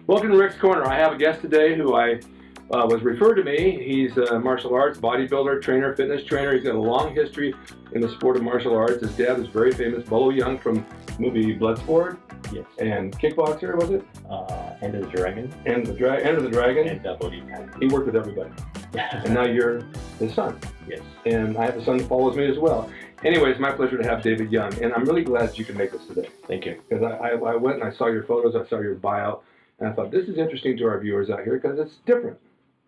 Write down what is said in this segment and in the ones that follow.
Welcome to Rick's Corner. I have a guest today who was referred to me. He's a martial arts bodybuilder, trainer, fitness trainer. He's got a long history in the sport of martial arts. His dad was very famous, Bolo Yeung from the movie Bloodsport. Yes. And Kickboxer, was it? End of the Dragon. End of the Dragon. And Bodybuilding. He worked with everybody. And now you're his son. Yes. And I have a son that follows me as well. Anyway, it's my pleasure to have David Yeung, and I'm really glad that you can make this today. Thank you. Because I went and I saw your photos, I saw your bio, and I thought this is interesting to our viewers out here because it's different.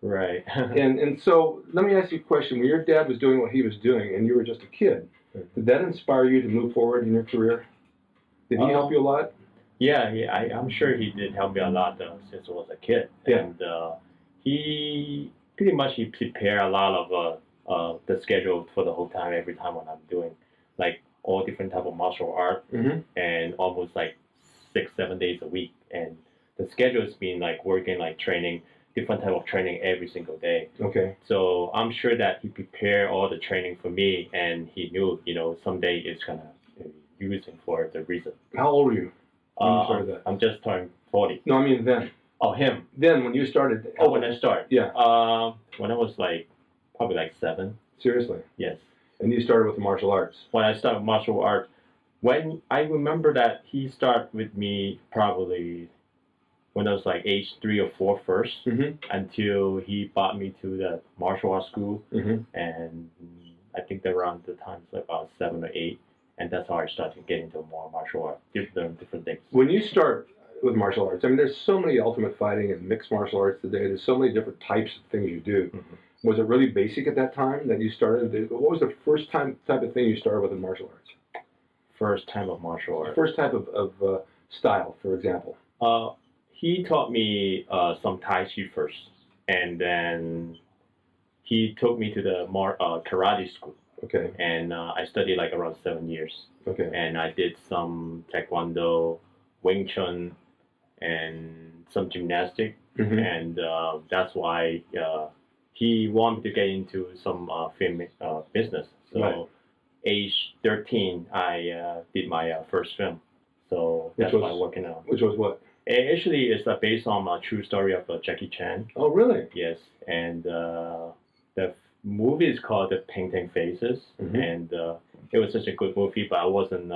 Right. and so let me ask you a question. When your dad was doing what he was doing and you were just a kid, did that inspire you to move forward in your career? Did he help you a lot? Yeah, I'm sure he did help me a lot since I was a kid. Yeah. And he pretty much prepared a lot of the schedule for the whole time, every time when I'm doing like all different type of martial art, and almost like 6-7 days a week. And the schedule has been like working, like training, different type of training every single day. Okay. So I'm sure that he prepared all the training for me, and he knew, someday it's gonna be using for the reason. How old were you when you started that? I'm just turning 40. No, I mean then. Oh, him. Then when you started. Oh, when I started. Yeah. When I was probably 7. Seriously. Yes. And you started with the martial arts. When I started martial art, when I remember that he started with me probably when I was like age 3 or 4 first, until he brought me to the martial arts school, and I think that around the time it's like about 7 or 8, and that's how I started getting into more martial art, different things. When you start with martial arts, I mean, there's so many ultimate fighting and mixed martial arts today. There's so many different types of things you do. Was it really basic at that time that you started? What was the first type of thing you started with in martial arts? First time of martial arts. First type of style, for example. He taught me some Tai Chi first, and then he took me to the karate school. Okay. And I studied like around 7 years. Okay. And I did some taekwondo, Wing Chun, and some gymnastics. And that's why he wanted me to get into some film business. So age 13, I did my first film. So that's why I'm working on. Which was what? Actually, it's based on a true story of Jackie Chan. Oh, really? Yes. And the movie is called The Painting Faces. And it was such a good movie, but I wasn't,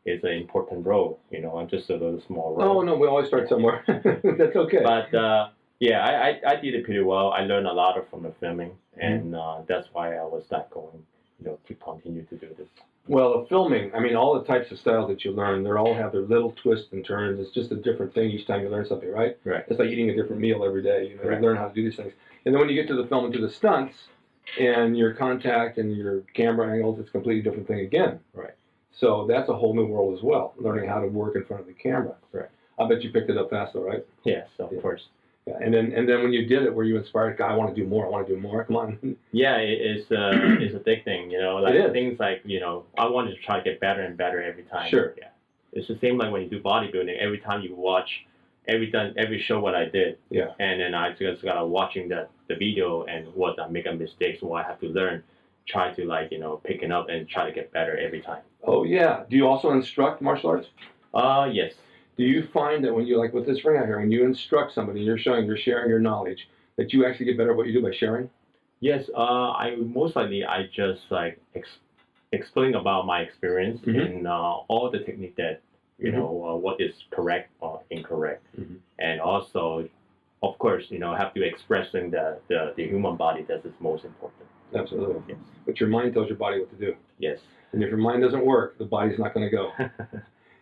it's an important role. I'm just a little small role. Oh, no, we always start somewhere. That's okay. But yeah, I did it pretty well. I learned a lot from the filming, and that's why I was going, to continue to do this. Well, the filming, I mean, all the types of styles that you learn, they all have their little twists and turns. It's just a different thing each time you learn something, right? Right. It's like eating a different meal every day. You learn how to do these things. And then when you get to the film and to the stunts, and your contact and your camera angles, it's a completely different thing again. Right. So that's a whole new world as well, learning how to work in front of the camera. Right. I bet you picked it up fast though, right? Yes, of course. Yeah. And then when you did it, were you inspired? God, I want to do more. I want to do more. Come on. Yeah, it's a big thing. Like it is. Things like I wanted to try to get better and better every time. Sure. Yeah. It's the same like when you do bodybuilding. Every time you watch, every show what I did. Yeah. And then I just got watching the video and what I'm making mistakes, what I have to learn, try to pick it up and try to get better every time. Oh yeah. Do you also instruct martial arts? Yes. Do you find that when you, like with this ring out here, when you instruct somebody, you're sharing your knowledge, that you actually get better at what you do by sharing? Yes. I most likely I just explain about my experience in all the technique that what is correct or incorrect, and also, of course, have to expressing the human body that is most important. Absolutely. Yes. But your mind tells your body what to do. Yes. And if your mind doesn't work, the body's not going to go.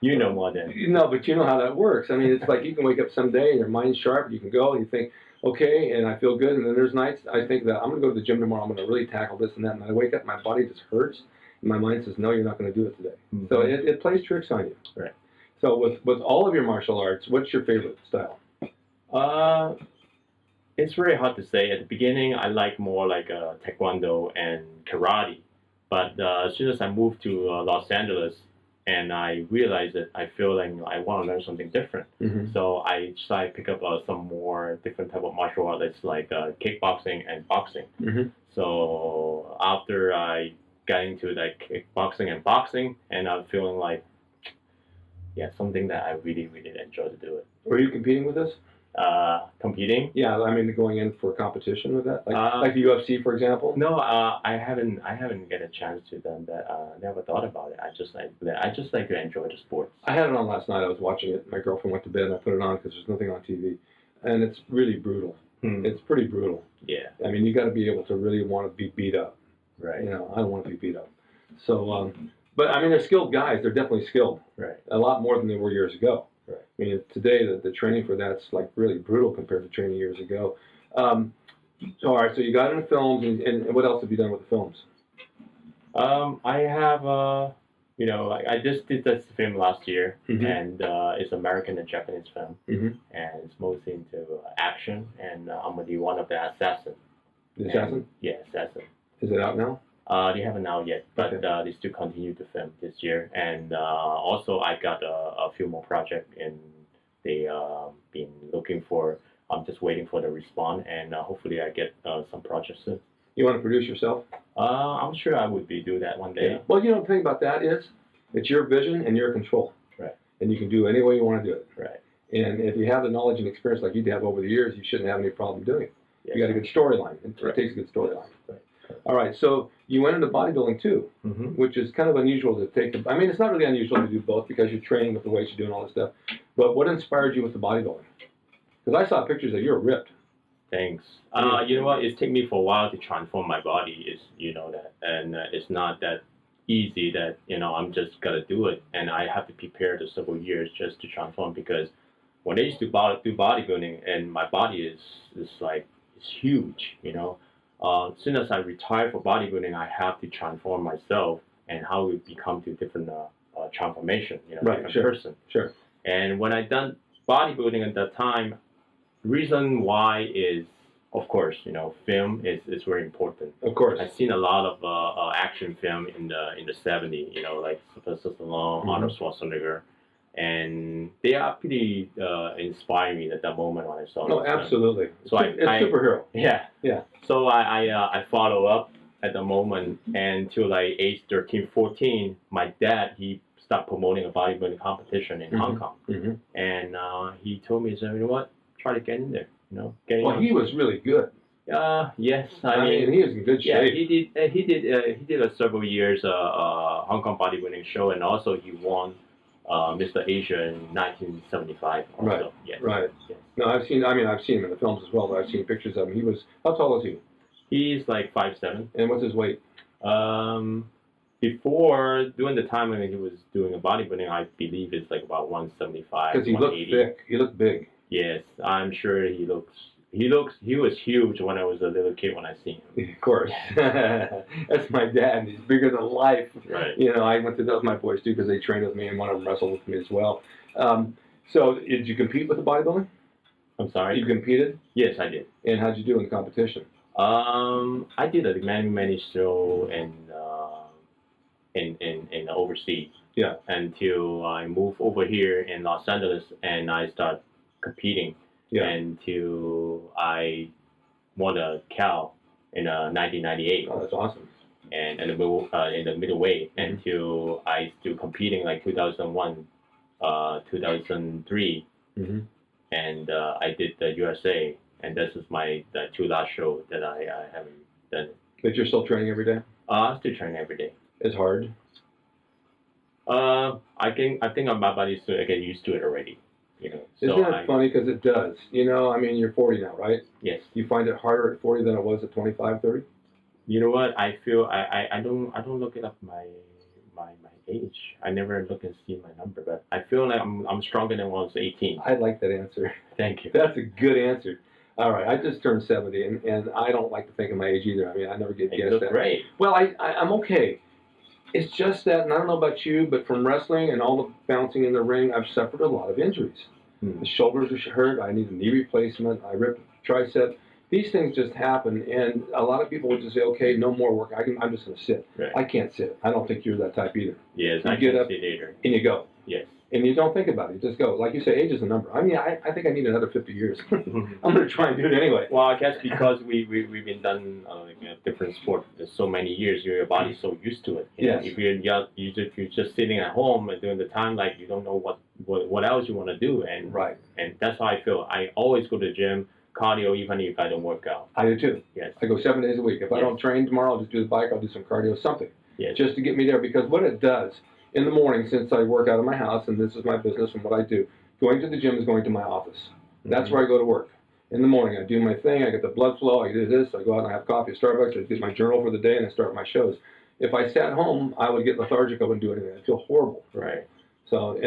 You know more than. No, but you know how that works. I mean, it's like you can wake up someday and your mind's sharp. You can go and you think, okay, and I feel good. And then there's nights I think that I'm going to go to the gym tomorrow. I'm going to really tackle this and that. And I wake up, my body just hurts. And my mind says, no, you're not going to do it today. So it plays tricks on you. Right. So with all of your martial arts, what's your favorite style? It's very hard to say. At the beginning, I like more like taekwondo and karate. But as soon as I moved to Los Angeles, and I realized that I feel like I want to learn something different. So I decided to pick up some more different type of martial arts like kickboxing and boxing. So after I got into like kickboxing and boxing, and I'm feeling like, yeah, something that I really, really enjoy to do it. Were you competing with this? Competing? Yeah, I mean going in for competition with that, like the UFC, for example. No, I haven't get a chance to done that. Never thought about it. I just like to enjoy the sports. I had it on last night. I was watching it. My girlfriend went to bed, and I put it on because there's nothing on TV, and it's really brutal. It's pretty brutal. Yeah. I mean, you got to be able to really want to be beat up. Right. You know, I don't want to be beat up. So, but I mean, they're skilled guys. They're definitely skilled. Right. A lot more than they were years ago. Right. I mean, today the training for that's like really brutal compared to training years ago. All right, so you got into films, and what else have you done with the films? I have you know, I just did this film last year, and it's American and Japanese film, and it's mostly into action, and I'm gonna be one of the assassins. The assassin? Yeah, assassin. Is it out now? They haven't out yet, but they still continue to film this year. And also, I got a few more projects, and they been looking for. I'm just waiting for the response, and hopefully, I get some projects soon. You want to produce yourself? I'm sure I would do that one day. Yeah. Well, you know the thing about that is, it's your vision and your control. Right. And you can do it any way you want to do it. Right. And if you have the knowledge and experience like you have over the years, you shouldn't have any problem doing it. Yes. You got a good storyline. It takes a good storyline. Right. All right, so you went into bodybuilding too, which is kind of unusual to take. I mean, it's not really unusual to do both because you're training with the weights, you're doing all this stuff. But what inspired you with the bodybuilding? Because I saw pictures that you're ripped. Thanks. You know what? It's taken me for a while to transform my body. Is you know that, and it's not that easy. That I'm just gonna do it, and I have to prepare for several years just to transform. Because when I used to do bodybuilding, and my body is like it's huge. As soon as I retire for bodybuilding, I have to transform myself and how we become to different transformation. Different person. Sure. And when I done bodybuilding at that time, reason why is, of course, film is very important. Of course. I've seen a lot of action film in the 70s, like Sylvester Stallone, Arnold Schwarzenegger, and they are pretty inspiring at that moment when I saw them. Oh, absolutely. So it's superhero. Yeah. Yeah. So I follow up at the moment, and till like age 13, 14, my dad, he stopped promoting a bodybuilding competition in Hong Kong. And he told me, he said, you know what, try to get in there. Well, he was really good. Yes, I mean, he was in good shape. Yeah, he did several years Hong Kong bodybuilding show, and also he won Mr. Asia in 1975. Also. Right. Yes. Right. Yes. No, I've seen him in the films as well. But I've seen pictures of him. He was, how tall is he? He's like 5'7". And what's his weight? Before, during the time when he was doing a bodybuilding, I believe it's like about 175. Because he looked thick. He looked big. Yes, I'm sure he was huge when I was a little kid when I seen him. Of course. That's my dad. He's bigger than life. Right. I went to those my boys too because they trained with me and one of them wrestled with me as well. So did you compete with the bodybuilding? I'm sorry? You competed? Yes, I did. And how'd you do in the competition? I did a many show in overseas. Yeah. Until I moved over here in Los Angeles and I start competing. Yeah. Until I won a Cal in 1998. Oh, that's awesome. And in the middleweight until I still competing like 2001, 2003, and I did the USA, and this is the two last show that I haven't done. But you're still training every day? I still train every day. It's hard. I think my body's getting used to it already. Isn't that funny? Because it does. I mean, you're 40 now, right? Yes. You find it harder at 40 than it was at 25, 30? You know what? I feel I don't look it up my age. I never look and see my number, but I feel like I'm stronger than when I was 18. I like that answer. Thank you. That's a good answer. All right, I just turned 70, and I don't like to think of my age either. I mean, I never get guessed at. You look great. Well, I'm okay. It's just that, and I don't know about you, but from wrestling and all the bouncing in the ring, I've suffered a lot of injuries. The shoulders are hurt. I need a knee replacement. I ripped a tricep. These things just happen, and a lot of people would just say, okay, no more work. I'm just going to sit. Right. I can't sit. I don't think you're that type either. Yes, you I get can't up sit either. And you go. Yes. And you don't think about it. You just go. Like you say, age is a number. I mean, I think I need another 50 years. I'm going to try and do it anyway. Well, I guess because we've been done different sport for so many years, your body's so used to it. Yes. If you're just sitting at home and during the time, like you don't know what what else you want to do, and Right. and that's how I feel. I always go to the gym, cardio, even if I don't work out. I do too. Yes. I go 7 days a week. If I don't train tomorrow, I'll just do the bike. I'll do some cardio, something, Yes. just to get me there. Because what it does in the morning, since I work out of my house and this is my business and what I do, going to the gym is going to my office. That's where I go to work. In the morning, I do my thing. I get the blood flow. I do this. I go out and I have coffee at Starbucks. I get my journal for the day and I start my shows. If I sat home, I would get lethargic. I wouldn't do anything. I'd feel horrible. Right. So,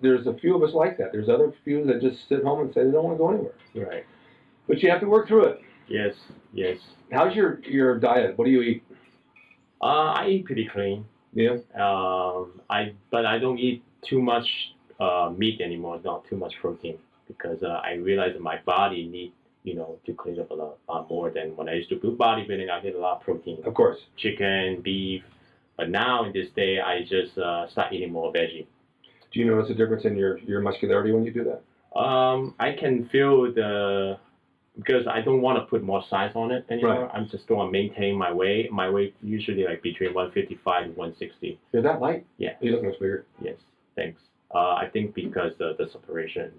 there's a few of us like that. There's other few that just sit home and say they don't want to go anywhere. Right. But you have to work through it. Yes. Yes. How's your diet? What do you eat? I eat pretty clean. Yeah. But I don't eat too much meat anymore. Not too much protein, because I realize that my body needs, to clean up a lot more than when I used to do bodybuilding. I get a lot of protein. Of course. Chicken, beef. But now in this day, I just start eating more veggie. Do you notice a difference in your muscularity when you do that? I can feel because I don't want to put more size on it anymore. Right. I'm just going to maintain my weight. My weight usually like between 155 and 160. You're that light? Yeah. You look much bigger. Yes. Thanks. I think because the separation,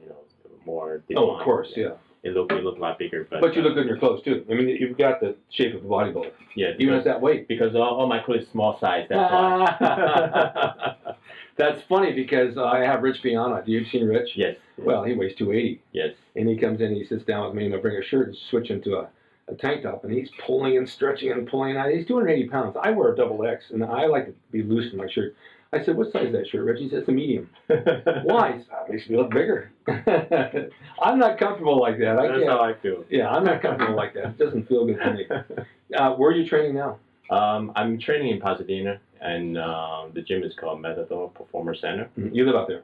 more. Oh, of course, yeah. You look a lot bigger, but you look good in your clothes too. I mean, you've got the shape of a bodybuilder. Yeah. Even at that weight. Because all my clothes is small size. That's why. That's funny because I have Rich Piana. Do you seen Rich? Yes. Well, he weighs 280. Yes. And he comes in, he sits down with me, and I bring a shirt and switch into a tank top, and he's pulling and stretching and pulling. He's 280 pounds. I wear a double X, and I like to be loose in my shirt. I said, "What size is that shirt, Rich?" He said, "It's a medium." Why? He said, "It makes me look bigger." I'm not comfortable like that. That's how I feel. Yeah, I'm not comfortable like that. It doesn't feel good to me. Where are you training now? I'm training in Pasadena, and the gym is called Matador Performance Center. You live out there?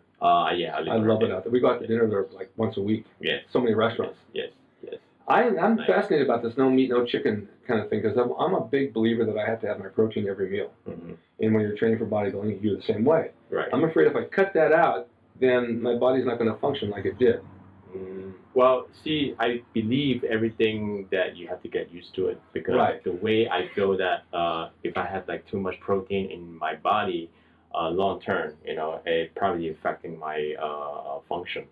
Yeah, I love it out there. We go out to dinner there like once a week. Yes. So many restaurants. Yes. Yes. I'm fascinated about this no meat, no chicken kind of thing because I'm a big believer that I have to have my protein every meal. Mm-hmm. And when you're training for bodybuilding, you're the same way. Right. I'm afraid if I cut that out, then my body's not going to function like it did. Well, see, I believe everything that you have to get used to it because Right. the way I feel that if I have like too much protein in my body, long term, it probably affecting my function.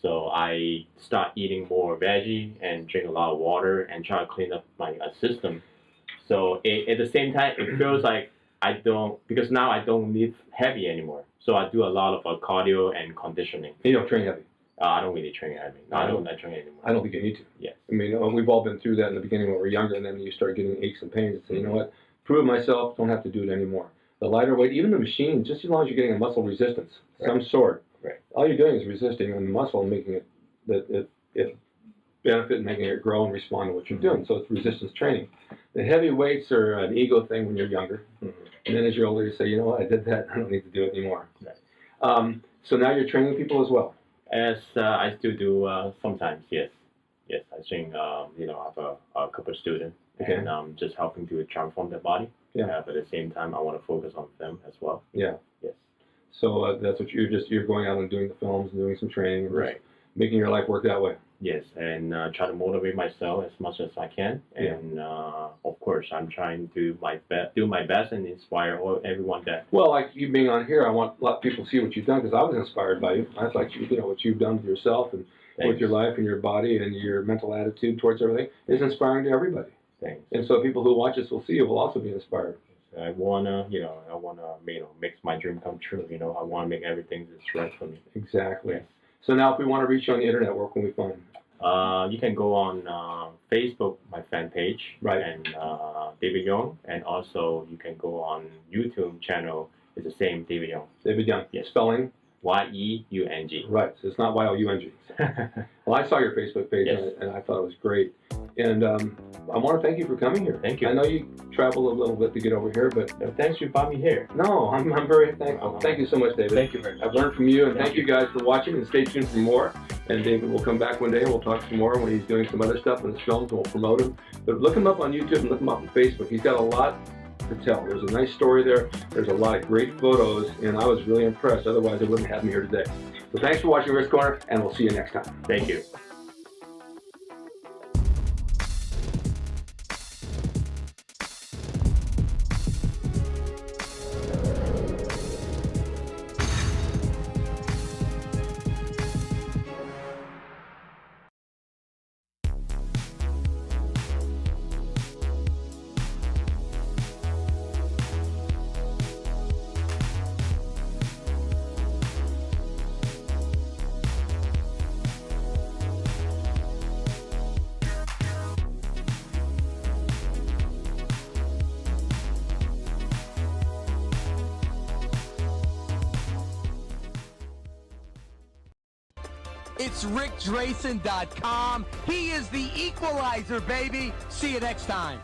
So I start eating more veggie and drink a lot of water and try to clean up my system. So at the same time, it feels like because now I don't lift heavy anymore. So I do a lot of cardio and conditioning. You don't train heavy. I don't really train heavy. I don't train anymore. I don't think you need to. Yes. I mean, we've all been through that in the beginning when we were younger, and then you start getting aches and pains and say, you know what, prove myself, don't have to do it anymore. The lighter weight, even the machine, just as long as you're getting a muscle resistance, some sort. Right. All you're doing is resisting on the muscle and making it benefit and making it grow and respond to what you're doing. So it's resistance training. The heavy weights are an ego thing when you're younger. Mm-hmm. And then as you're older, you say, you know what, I did that, I don't need to do it anymore. Right. So now you're training people as well. As I still do sometimes, yes. Yes, I think, I have a couple of students, Okay. and just helping to transform their body. Yeah. But at the same time, I want to focus on them as well. Yeah. Yes. So that's what you're going out and doing the films and doing some training and Right. just making your life work that way. Yes, and try to motivate myself as much as I can. Yeah. And of course, I'm trying to do my best and inspire everyone that. Well, like you being on here, I want a lot of people to see what you've done because I was inspired by you. I like what you've done with yourself and with your life and your body and your mental attitude towards everything is inspiring to everybody. Thanks. And so people who watch this will see you will also be inspired. I wanna make my dream come true. I wanna make everything that's right for me. Exactly. Yes. So now, if we want to reach you on the internet, where can we find you? You can go on Facebook, my fan page, Right. and David Yeung, and also you can go on YouTube channel. It's the same David Yeung. David Yeung. Yes. Spelling? Yeung. Right. So it's not Young. Well, I saw your Facebook page Yes. and I thought it was great. And I want to thank you for coming here. Thank you. I know you traveled a little bit to get over here, but Thanks, you brought me here. no, I'm very thankful. Thank you so much, David. Thank you very much. I've learned from you, and thank you guys for watching, and stay tuned for more. And David will come back one day, and we'll talk some more when he's doing some other stuff in his films, and we'll promote him. But look him up on YouTube and look him up on Facebook. He's got a lot to tell. There's a nice story there. There's a lot of great photos, and I was really impressed. Otherwise, I wouldn't have him here today. So thanks for watching Wrist Corner, and we'll see you next time. Thank you. It's rickdrason.com. He is the equalizer, baby. See you next time.